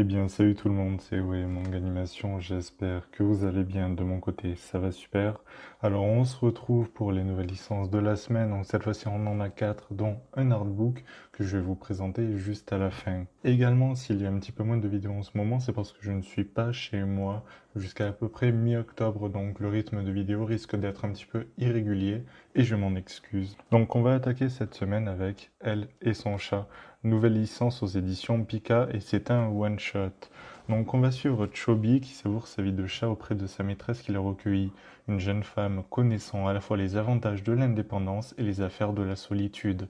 Eh bien, salut tout le monde, c'est ouais, Manga Animation, j'espère que vous allez bien de mon côté, ça va super. Alors, on se retrouve pour les nouvelles licences de la semaine, donc cette fois-ci on en a 4, dont un artbook que je vais vous présenter juste à la fin. Également, s'il y a un petit peu moins de vidéos en ce moment, c'est parce que je ne suis pas chez moi jusqu'à peu près mi-octobre, donc le rythme de vidéo risque d'être un petit peu irrégulier, et je m'en excuse. Donc on va attaquer cette semaine avec Elle et son chat. Nouvelle licence aux éditions Pika et c'est un one-shot. Donc on va suivre Chobi qui savoure sa vie de chat auprès de sa maîtresse qui l'a recueilli, une jeune femme connaissant à la fois les avantages de l'indépendance et les affaires de la solitude.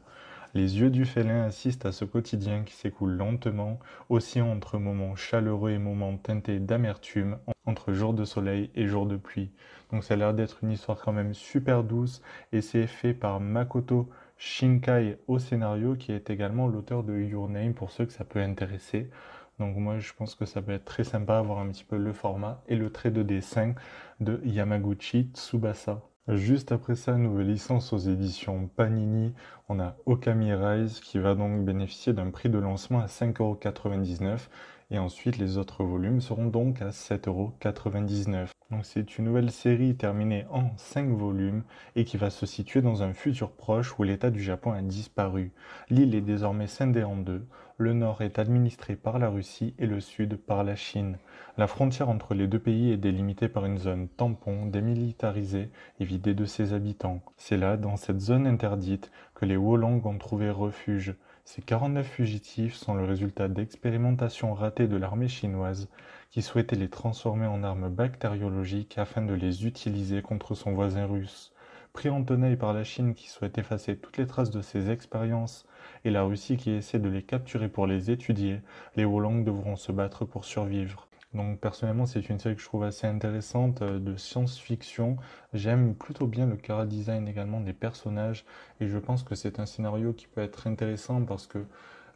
Les yeux du félin assistent à ce quotidien qui s'écoule lentement, oscillant entre moments chaleureux et moments teintés d'amertume, entre jours de soleil et jours de pluie. Donc ça a l'air d'être une histoire quand même super douce et c'est fait par Makoto Shinkai au scénario qui est également l'auteur de Your Name pour ceux que ça peut intéresser. Donc moi je pense que ça peut être très sympa voir un petit peu le format et le trait de dessin de Yamaguchi Tsubasa. Juste après ça, nouvelle licence aux éditions Panini, on a Okami Rise qui va donc bénéficier d'un prix de lancement à 5,99 € et ensuite les autres volumes seront donc à 7,99 €. Donc c'est une nouvelle série terminée en 5 volumes et qui va se situer dans un futur proche où l'état du Japon a disparu. L'île est désormais scindée en deux, le nord est administré par la Russie et le sud par la Chine. La frontière entre les deux pays est délimitée par une zone tampon démilitarisée et vidée de ses habitants. C'est là, dans cette zone interdite, que les Wolong ont trouvé refuge. Ces 49 fugitifs sont le résultat d'expérimentations ratées de l'armée chinoise qui souhaitait les transformer en armes bactériologiques afin de les utiliser contre son voisin russe. Pris en tenaille par la Chine qui souhaite effacer toutes les traces de ces expériences et la Russie qui essaie de les capturer pour les étudier, les Wolong devront se battre pour survivre. Donc personnellement, c'est une série que je trouve assez intéressante de science-fiction. J'aime plutôt bien le chara-design également des personnages et je pense que c'est un scénario qui peut être intéressant parce que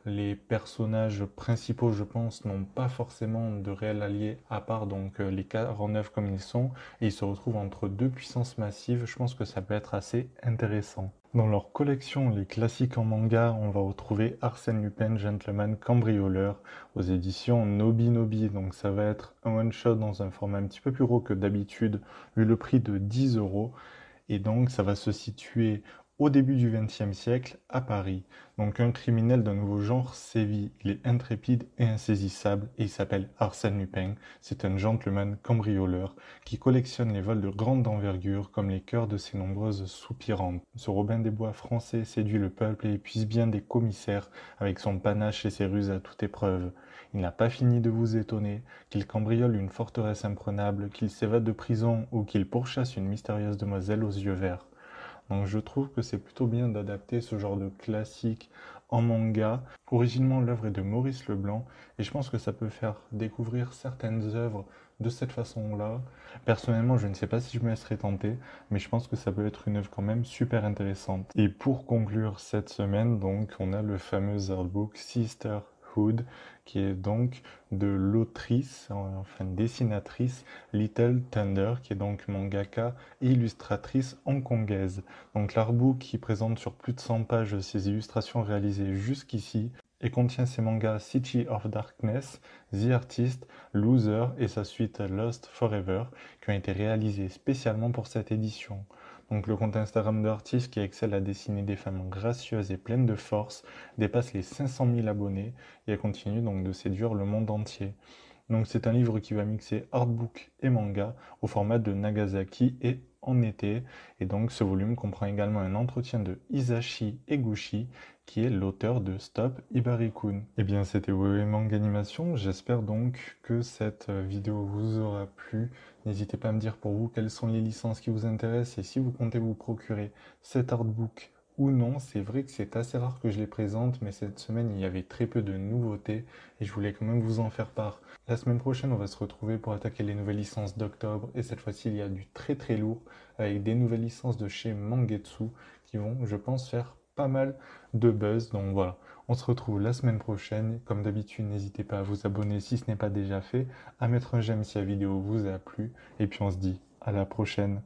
les personnages principaux, je pense, n'ont pas forcément de réel allié à part donc les 49 comme ils sont et ils se retrouvent entre deux puissances massives. Je pense que ça peut être assez intéressant. Dans leur collection Les classiques en manga, on va retrouver Arsène Lupin, Gentleman Cambrioleur aux éditions Nobi Nobi. Donc ça va être un one-shot dans un format un petit peu plus gros que d'habitude, vu le prix de 10 €. Et donc, ça va se situer au début du XXe siècle à Paris. Donc, un criminel d'un nouveau genre sévit. Il est intrépide et insaisissable et il s'appelle Arsène Lupin. C'est un gentleman cambrioleur qui collectionne les vols de grande envergure comme les cœurs de ses nombreuses soupirantes. Ce Robin des Bois français séduit le peuple et épuise bien des commissaires avec son panache et ses ruses à toute épreuve. Il n'a pas fini de vous étonner, qu'il cambriole une forteresse imprenable, qu'il s'évade de prison ou qu'il pourchasse une mystérieuse demoiselle aux yeux verts. Donc je trouve que c'est plutôt bien d'adapter ce genre de classique en manga. Originellement, l'œuvre est de Maurice Leblanc et je pense que ça peut faire découvrir certaines œuvres de cette façon-là. Personnellement, je ne sais pas si je me laisserai tenter, mais je pense que ça peut être une œuvre quand même super intéressante. Et pour conclure cette semaine, donc, on a le fameux artbook Sisterhood, qui est donc de l'autrice, enfin dessinatrice Little Thunder, qui est donc mangaka et illustratrice hongkongaise. Donc l'artbook qui présente sur plus de 100 pages ses illustrations réalisées jusqu'ici et contient ses mangas City of Darkness, The Artist, Loser et sa suite Lost Forever, qui ont été réalisés spécialement pour cette édition. Donc le compte Instagram de l'artiste qui excelle à dessiner des femmes gracieuses et pleines de force dépasse les 500 000 abonnés et elle continue donc de séduire le monde entier. Donc c'est un livre qui va mixer artbook et manga au format de Nagasaki et en été. Et donc ce volume comprend également un entretien de Hisashi Eguchi, qui est l'auteur de Stop Ibarikun. Eh bien c'était WoW Manga Animation, j'espère donc que cette vidéo vous aura plu. N'hésitez pas à me dire pour vous quelles sont les licences qui vous intéressent et si vous comptez vous procurer cet artbook ou non. C'est vrai que c'est assez rare que je les présente, mais cette semaine il y avait très peu de nouveautés et je voulais quand même vous en faire part. La semaine prochaine, on va se retrouver pour attaquer les nouvelles licences d'octobre et cette fois-ci, il y a du très très lourd avec des nouvelles licences de chez Mangetsu qui vont, je pense, faire pas mal de buzz. Donc voilà, on se retrouve la semaine prochaine. Comme d'habitude, n'hésitez pas à vous abonner si ce n'est pas déjà fait, à mettre un j'aime si la vidéo vous a plu et puis on se dit à la prochaine.